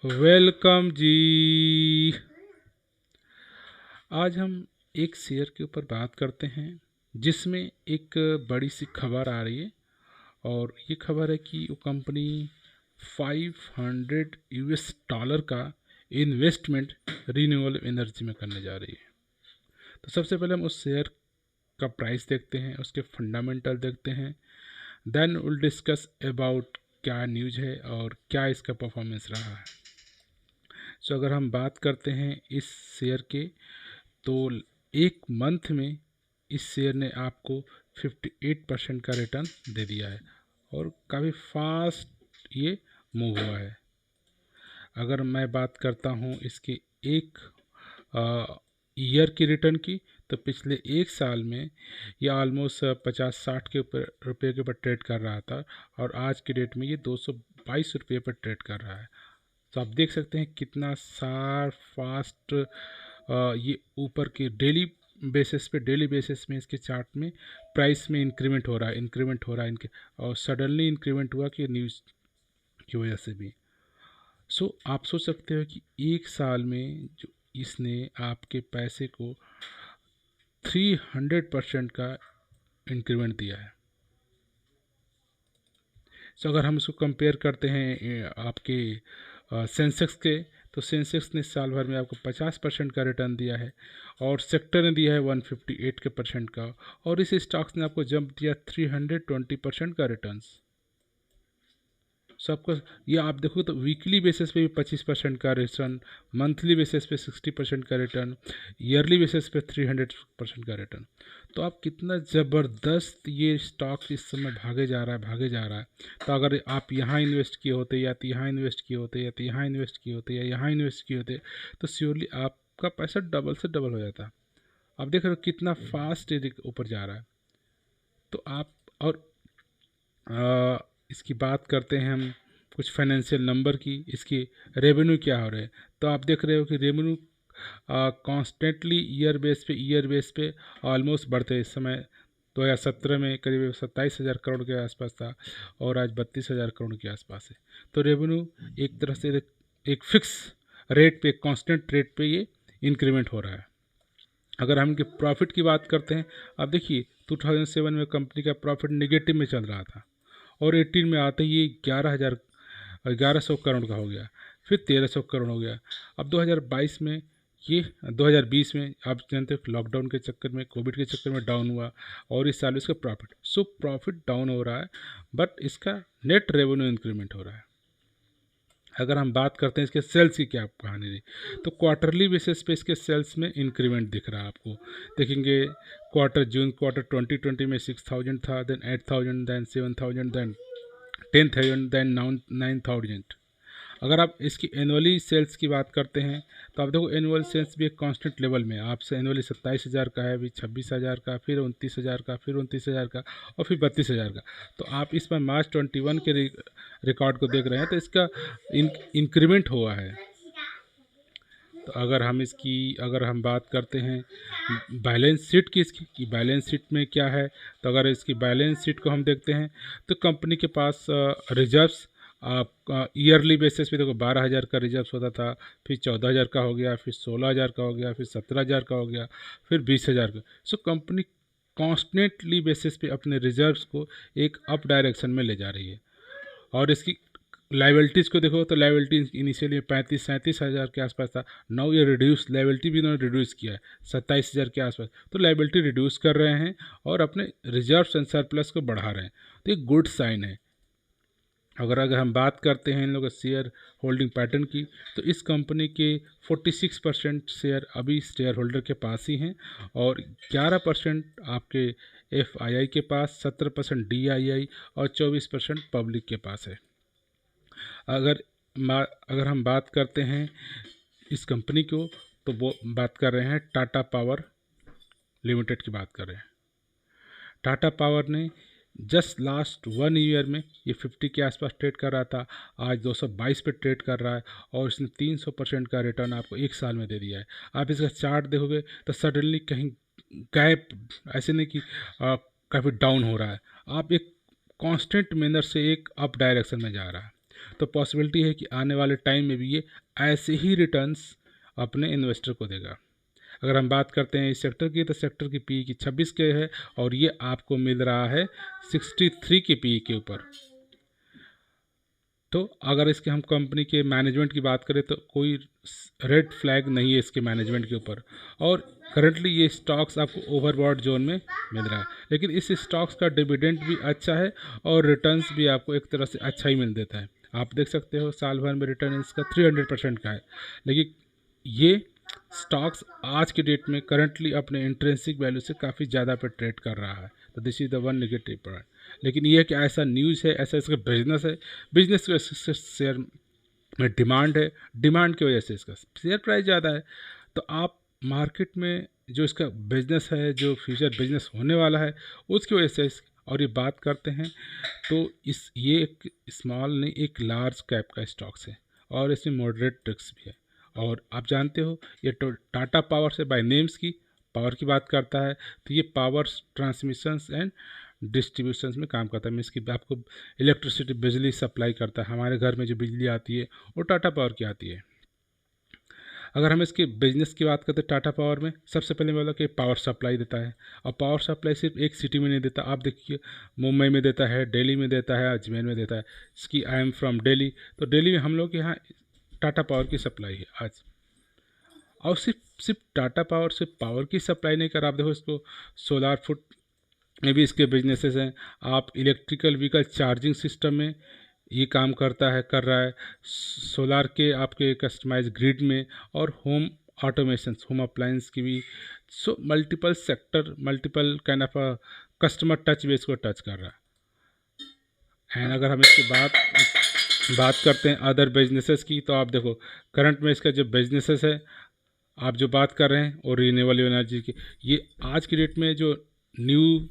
Welcome जी। आज हम एक शेयर के ऊपर बात करते हैं जिसमें एक बड़ी सी खबर आ रही है, और ये खबर है कि वो कंपनी 500 यूएस डॉलर का इन्वेस्टमेंट रिन्यूएबल एनर्जी में करने जा रही है। तो सबसे पहले हम उस शेयर का प्राइस देखते हैं, उसके फंडामेंटल देखते हैं, देन विल डिस्कस अबाउट क्या न्यूज़ है और क्या इसका परफॉर्मेंस रहा है। सो अगर हम बात करते हैं इस शेयर के, तो एक मंथ में इस शेयर ने आपको 58% का रिटर्न दे दिया है और काफ़ी फास्ट ये मूव हुआ है। अगर मैं बात करता हूँ इसके एक ईयर की रिटर्न की, तो पिछले एक साल में ये ऑलमोस्ट 50-60 के ऊपर रुपये के ऊपर ट्रेड कर रहा था, और आज की डेट में ये 222 रुपये पर ट्रेड कर रहा है। तो आप देख सकते हैं कितना फास्ट ये ऊपर के डेली बेसिस में इसके चार्ट में प्राइस में इंक्रीमेंट हो रहा है इनके, और सडनली इंक्रीमेंट हुआ कि न्यूज़ की वजह से भी। सो आप सोच सकते हो कि एक साल में जो इसने आपके पैसे को 300% का इंक्रीमेंट दिया है। सो अगर हम इसको कंपेयर करते हैं आपके सेंसेक्स के, तो सेंसेक्स ने साल भर में आपको 50% का रिटर्न दिया है, और सेक्टर ने दिया है 158% का, और इस स्टॉक्स ने आपको जंप दिया 320% का रिटर्न्स। सो आपका ये आप देखो तो वीकली बेसिस पे भी 25% का रिटर्न, मंथली बेसिस पे 60% का रिटर्न, ईयरली बेसिस पे 300% का रिटर्न। तो आप कितना ज़बरदस्त ये स्टॉक इस समय भागे जा रहा है। तो अगर आप यहाँ इन्वेस्ट किए होते, या तो यहाँ इन्वेस्ट किए होते, या तो यहाँ इन्वेस्ट किए होते, या यहाँ इन्वेस्ट किए होते, तो श्योरली आपका पैसा डबल से डबल हो जाता। आप देख रहे हो कितना फास्ट ऊपर जा रहा है। तो आप और इसकी बात करते हैं हम कुछ फाइनेंशियल नंबर की, इसकी रेवेन्यू क्या हो रहा है। तो आप देख रहे हो कि रेवेन्यू कॉन्स्टेंटली ईयर बेस पे ऑलमोस्ट बढ़ते हैं। इस समय 2017 में करीब 27,000 करोड़ के आसपास था, और आज 32,000 करोड़ के आसपास है। तो रेवेन्यू एक तरह से एक फिक्स रेट पे, कांस्टेंट रेट पे ये इंक्रीमेंट हो रहा है। अगर हम इनके प्रॉफिट की बात करते हैं, अब देखिए 2007 में कंपनी का प्रॉफिट नेगेटिव में चल रहा था, और 18 में आते ही ये 1100 करोड़ का हो गया, फिर 1300 करोड़ हो गया। अब 2022 में ये 2020 में आप जानते हैं लॉकडाउन के चक्कर में, कोविड के चक्कर में डाउन हुआ, और इस साल इसका प्रॉफिट डाउन हो रहा है, बट इसका नेट रेवेन्यू इंक्रीमेंट हो रहा है। अगर हम बात करते हैं इसके सेल्स की, क्या कहानी रही, तो क्वार्टरली बेसिस पे इसके सेल्स में इंक्रीमेंट दिख रहा है आपको। देखेंगे जून क्वार्टर 2020 में 6,000 था, देन 8,000, देन 7,000, देन 10,000, देन 9,000। अगर आप इसकी एनुअली सेल्स की बात करते हैं, तो आप देखो एनुअल सेल्स भी एक कांस्टेंट लेवल में आपसे एनुअली 27,000 का है, अभी 26,000 का, फिर 29,000 का, फिर 29,000 का, और फिर 32,000 का। तो आप इस पर मार्च 21 के रिकॉर्ड को देख रहे हैं, तो इसका इंक्रीमेंट हुआ है। तो अगर हम बात करते हैं बैलेंस शीट की, इसकी कि बैलेंस शीट में क्या है, तो अगर इसकी बैलेंस शीट को हम देखते हैं, तो कंपनी के पास रिजर्व्स आप ईयरली बेसिस पे देखो 12,000 का रिजर्व्स होता था, फिर 14,000 का हो गया, फिर 16,000 का हो गया, फिर 17,000 का हो गया, फिर 20,000 का। सो कंपनी कॉन्स्टेंटली बेसिस पे अपने रिजर्व्स को एक अप डायरेक्शन में ले जा रही है। और इसकी लाइबिलिटीज़ को देखो, तो लाइबिलिटी इनिशियली 35-37,000 के आसपास था, नाउ ये लाइबिलिटी भी इन्होंने रिड्यूस किया है 27,000 के आसपास। तो लाइबिलिटी रिड्यूस कर रहे हैं और अपने रिजर्व्स एंड सरप्लस को बढ़ा रहे हैं, तो एक गुड साइन है। अगर हम बात करते हैं इन लोगों शेयर होल्डिंग पैटर्न की, तो इस कंपनी के 46% शेयर अभी शेयर होल्डर के पास ही हैं, और 11% आपके FII के पास, 17% DII, और 24% पब्लिक के पास है। अगर अगर हम बात करते हैं इस कंपनी को, तो वो बात कर रहे हैं टाटा पावर लिमिटेड की बात कर रहे हैं। टाटा पावर ने जस्ट लास्ट 1 ईयर में ये 50 के आसपास ट्रेड कर रहा था, आज 222 पे ट्रेड कर रहा है, और इसने 300% का रिटर्न आपको एक साल में दे दिया है। आप इसका चार्ट देखोगे तो सडनली कहीं गैप, ऐसे नहीं कि काफ़ी डाउन हो रहा है, आप एक कांस्टेंट मैनर से एक अप डायरेक्शन में जा रहा है। तो पॉसिबिलिटी है कि आने वाले टाइम में भी ये ऐसे ही रिटर्न्स अपने इन्वेस्टर को देगा। अगर हम बात करते हैं इस सेक्टर की, तो सेक्टर की पी की 26 के है और ये आपको मिल रहा है 63 के पी के ऊपर। तो अगर इसके हम कंपनी के मैनेजमेंट की बात करें तो कोई रेड फ्लैग नहीं है इसके मैनेजमेंट के ऊपर, और करंटली ये स्टॉक्स आपको ओवरबॉट जोन में मिल रहा है। लेकिन इस स्टॉक्स का डिविडेंड भी अच्छा है और रिटर्न्स भी आपको एक तरह से अच्छा ही मिल देता है। आप देख सकते हो साल भर में रिटर्न इसका 300% का है। लेकिन ये स्टॉक्स आज के डेट में करंटली अपने इंट्रिंसिक वैल्यू से काफ़ी ज़्यादा पे ट्रेड कर रहा है। तो this is the one negative point. लेकिन ये कि ऐसा न्यूज़ है, ऐसा इसका बिजनेस है, बिजनेस की वजह से शेयर में डिमांड है, डिमांड की वजह से इसका शेयर प्राइस ज़्यादा है। तो आप मार्केट में जो इसका बिजनेस है, जो फ्यूचर बिजनेस होने वाला है, उसकी वजह से और ये बात करते हैं तो ये एक स्मॉल नहीं, एक लार्ज कैप का स्टॉक्स है और इसमें मॉडरेट रिस्क भी है। और आप जानते हो ये टाटा पावर से बाय नेम्स की पावर की बात करता है, तो ये पावर ट्रांसमिशंस एंड डिस्ट्रीब्यूशंस में काम करता है। मीन्स कि आपको इलेक्ट्रिसिटी बिजली सप्लाई करता है। हमारे घर में जो बिजली आती है वो टाटा पावर की आती है। अगर हम इसके बिजनेस की बात करते हैं टाटा पावर में, सबसे पहले बोला कि पावर सप्लाई देता है। और पावर सप्लाई सिर्फ एक सिटी में नहीं देता, आप देखिए मुंबई में देता है, दिल्ली में देता है, अजमेर में देता है। इसकी आई एम फ्रॉम दिल्ली, तो दिल्ली में हम लोग के यहाँ टाटा पावर की सप्लाई है आज। और सिर्फ सिर्फ टाटा पावर से पावर की सप्लाई नहीं कर, आप देखो इसको सोलार फुट में भी इसके बिजनेसेस हैं। आप इलेक्ट्रिकल व्हीकल चार्जिंग सिस्टम में ये काम करता है, कर रहा है, सोलार के आपके कस्टमाइज ग्रिड में, और होम ऑटोमेशन, होम अप्लायंस की भी। So multiple sector, multiple kind of customer touch base को टच कर रहा है। एंड अगर हम इसकी बात करते हैं अदर बिजनेसेस की, तो आप देखो करंट में इसका जो बिजनेसेस है, आप जो बात कर रहे हैं, और रिन्यूएबल एनर्जी की, ये आज की डेट में जो new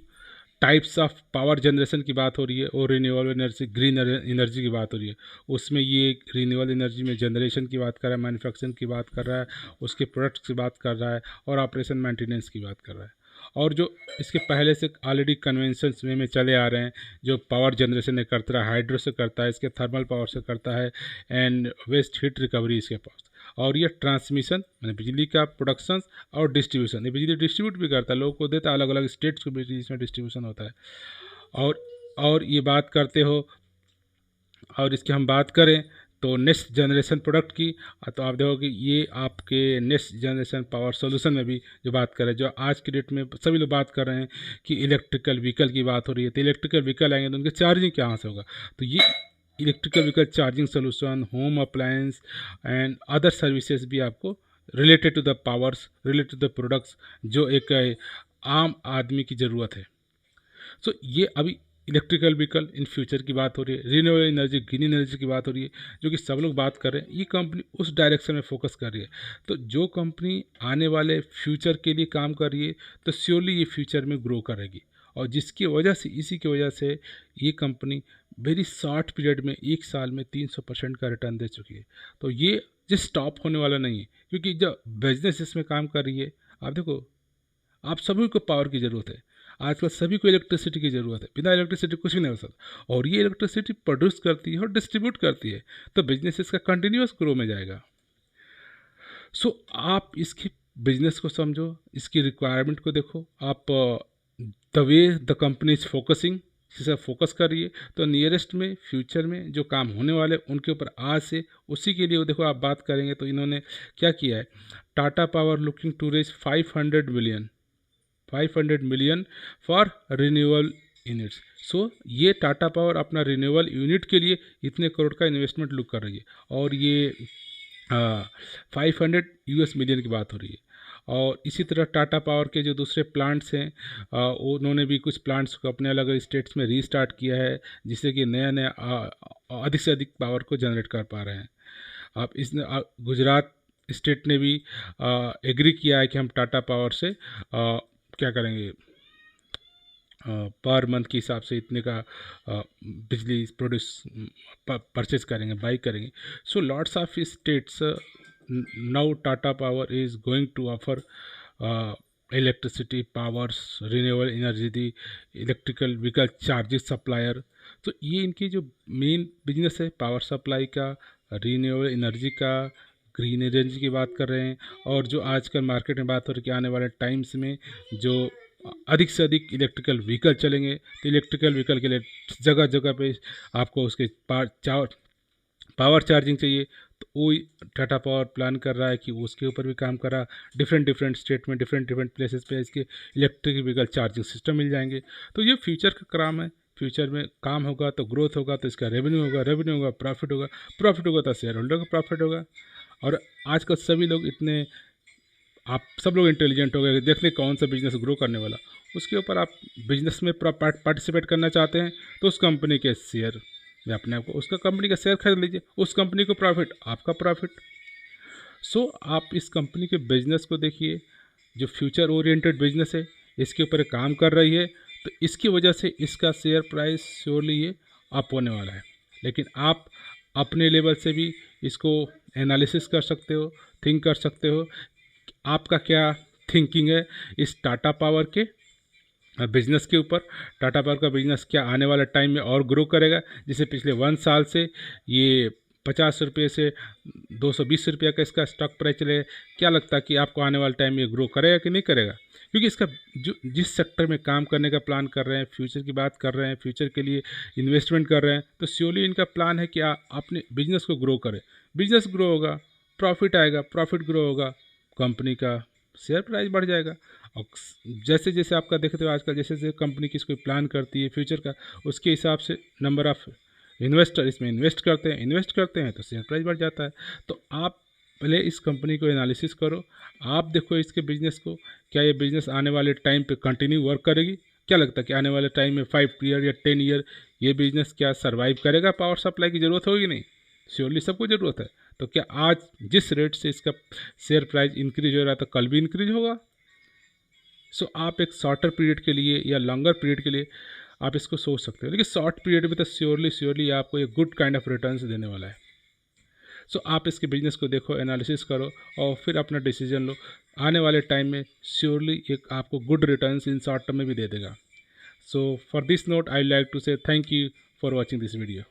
types of power generation की बात हो रही है, और रिन्यूएबल एनर्जी, ग्रीन एनर्जी की बात हो रही है, उसमें ये रिन्यूएबल एनर्जी में जनरेशन की बात कर रहा है, मैन्युफैक्चरिंग की बात कर रहा है, उसके प्रोडक्ट्स की बात कर रहा है, और ऑपरेशन मेंटेनेंस की बात कर रहा है। और जो इसके पहले से ऑलरेडी कन्वेंशन में चले आ रहे हैं, जो पावर जनरेशन करता है, हाइड्रो से करता है, इसके थर्मल पावर से करता है, एंड वेस्ट हीट रिकवरी इसके पास। और ये ट्रांसमिशन मैंने बिजली का प्रोडक्शन और डिस्ट्रीब्यूशन, ये बिजली डिस्ट्रीब्यूट भी करता है, लोगों को देता है, अलग अलग स्टेट्स को बिजली इसमें डिस्ट्रीब्यूशन होता है। और ये बात करते हो, और इसकी हम बात करें तो नेक्स्ट जनरेशन प्रोडक्ट की, तो आप देखोगे ये आपके नेक्स्ट जनरेशन पावर सोल्यूशन में भी जो बात करें, जो आज की डेट में सभी लोग बात कर रहे हैं कि इलेक्ट्रिकल व्हीकल की बात हो रही है, तो इलेक्ट्रिकल व्हीकल आएंगे तो उनके चार्जिंग कहाँ से होगा, तो ये electrical vehicle charging solution, home appliance and other services भी आपको related to the powers, related to the products, जो एक आम आदमी की ज़रूरत है। सो ये अभी इलेक्ट्रिकल व्हीकल इन फ्यूचर की बात हो रही है, रिन्यूएबल एनर्जी, ग्रीन एनर्जी की बात हो रही है, जो कि सब लोग बात कर रहे हैं। ये कंपनी उस डायरेक्शन में फोकस कर रही है। तो जो कंपनी आने वाले फ्यूचर के लिए काम कर रही है, तो श्योरली ये फ्यूचर में ग्रो करेगी, और जिसकी वजह से, इसी की वजह से ये कंपनी वेरी शॉर्ट पीरियड में 1 साल में 300% का रिटर्न दे चुकी है। तो ये जिस स्टॉप होने वाला नहीं है, क्योंकि जो बिजनेस इसमें काम कर रही है, आप देखो, आप सभी को पावर की ज़रूरत है, आजकल सभी को इलेक्ट्रिसिटी की ज़रूरत है, बिना इलेक्ट्रिसिटी कुछ भी नहीं हो सकता, और ये इलेक्ट्रिसिटी प्रोड्यूस करती है और डिस्ट्रीब्यूट करती है, तो बिजनेस इसका कंटिन्यूस ग्रो में जाएगा। सो आप इसके बिजनेस को समझो, इसकी रिक्वायरमेंट को देखो, आप the way the company is focusing, इसे फोकस कर रही है, तो नियरेस्ट में फ्यूचर में जो काम होने वाले उनके ऊपर आज से उसी के लिए देखो आप बात करेंगे, तो इन्होंने क्या किया है, Tata Power looking to raise 500 million for renewable units. So ये टाटा पावर अपना रिन्यूएबल यूनिट के लिए इतने करोड़ का इन्वेस्टमेंट लुक कर रही है, और ये 500 मिलियन की बात हो रही है। और इसी तरह टाटा पावर के जो दूसरे प्लांट्स हैं, उन्होंने भी कुछ प्लांट्स को अपने अलग अलग स्टेट्स में रीस्टार्ट किया है, जिससे कि नया नया अधिक से अधिक पावर को जनरेट कर पा रहे हैं। आप इस गुजरात स्टेट ने भी एग्री किया है कि हम टाटा पावर से क्या करेंगे, पर मंथ के हिसाब से इतने का बिजली प्रोड्यूस परचेज करेंगे, बाई करेंगे। So lots of states now Tata power is going to offer electricity powers, renewable energy, the electrical vehicle charges supplier. तो ये इनकी जो मेन बिजनेस है पावर सप्लाई का, रीन्यूएबल एनर्जी का, ग्रीन एनर्जी की बात कर रहे हैं, और जो आजकल मार्केट में बात हो रही है कि आने वाले टाइम्स में जो अधिक से अधिक इलेक्ट्रिकल व्हीकल चलेंगे, तो इलेक्ट्रिकल व्हीकल के लिए जगह जगह पे आपको उसके पावर चार्जिंग चाहिए। तो वो टाटा पावर प्लान कर रहा है कि उसके ऊपर भी काम कर रहा है। डिफरेंट डिफरेंट स्टेट में डिफरेंट डिफरेंट प्लेसेस पे इसके इलेक्ट्रिक व्हीकल चार्जिंग सिस्टम मिल जाएंगे। तो ये फ्यूचर का काम है। फ्यूचर में काम होगा तो ग्रोथ होगा, तो इसका रेवेन्यू होगा, रेवेन्यू होगा प्रॉफिट होगा, प्रॉफिट होगा तो शेयर होल्डर का प्रॉफिट होगा। और आजकल सभी लोग इतने, आप सब लोग इंटेलिजेंट हो गए, देखते कौन सा बिजनेस ग्रो करने वाला, उसके ऊपर आप बिजनेस में पार्टिसिपेट करना चाहते हैं तो उस कंपनी के शेयर में अपने आप को, उसका कंपनी का शेयर खरीद लीजिए, उस कंपनी को प्रॉफिट, आपका प्रॉफिट। सो आप इस कंपनी के बिजनेस को देखिए, जो फ्यूचर ओरिएंटेड बिजनेस है, इसके ऊपर काम कर रही है, तो इसकी वजह से इसका शेयर प्राइस श्योरली ये अप होने वाला है। लेकिन आप अपने लेवल से भी इसको एनालिसिस कर सकते हो, थिंक कर सकते हो, आपका क्या थिंकिंग है इस टाटा पावर के बिजनेस के ऊपर। टाटा पावर का बिजनेस क्या आने वाले टाइम में और ग्रो करेगा? जैसे पिछले 1 साल से ये 50 रुपये से 220 रुपये का इसका स्टॉक प्राइस चलेगा, क्या लगता है कि आपको आने वाले टाइम में ये ग्रो करेगा कि नहीं करेगा? क्योंकि इसका जो जिस सेक्टर में काम करने का प्लान कर रहे हैं, फ्यूचर की बात कर रहे हैं, फ्यूचर के लिए इन्वेस्टमेंट कर रहे हैं, तो श्योरली इनका प्लान है कि अपने बिजनेस को ग्रो करें। बिजनेस ग्रो होगा, प्रॉफिट आएगा, प्रॉफिट ग्रो होगा, कंपनी का शेयर प्राइस बढ़ जाएगा। और जैसे जैसे आपका देखते हो आजकल, जैसे जैसे कंपनी किसी कोई प्लान करती है फ्यूचर का, उसके हिसाब से नंबर ऑफ इन्वेस्टर इसमें इन्वेस्ट करते हैं तो शेयर प्राइस बढ़ जाता है। तो आप पहले इस कंपनी को एनालिसिस करो, आप देखो इसके बिजनेस को, क्या ये बिजनेस आने वाले टाइम पे कंटिन्यू वर्क करेगी? क्या लगता है कि आने वाले टाइम में 5 ईयर या 10 ईयर ये बिजनेस क्या सर्वाइव करेगा? पावर सप्लाई की ज़रूरत होगी नहीं, श्योरली सबको ज़रूरत है। तो क्या आज जिस रेट से इसका शेयर प्राइस इंक्रीज हो रहा है तो कल भी इंक्रीज होगा? सो आप एक शॉर्टर पीरियड के लिए या लॉन्गर पीरियड के लिए आप इसको सोच सकते हो, लेकिन शॉर्ट पीरियड में तो श्योरली आपको एक गुड काइंड ऑफ रिटर्न्स देने वाला है। सो आप इसके बिजनेस को देखो, एनालिसिस करो और फिर अपना डिसीजन लो। आने वाले टाइम में श्योरली एक आपको good returns in short term में भी दे देगा। So for this note I like to say thank you for watching this video.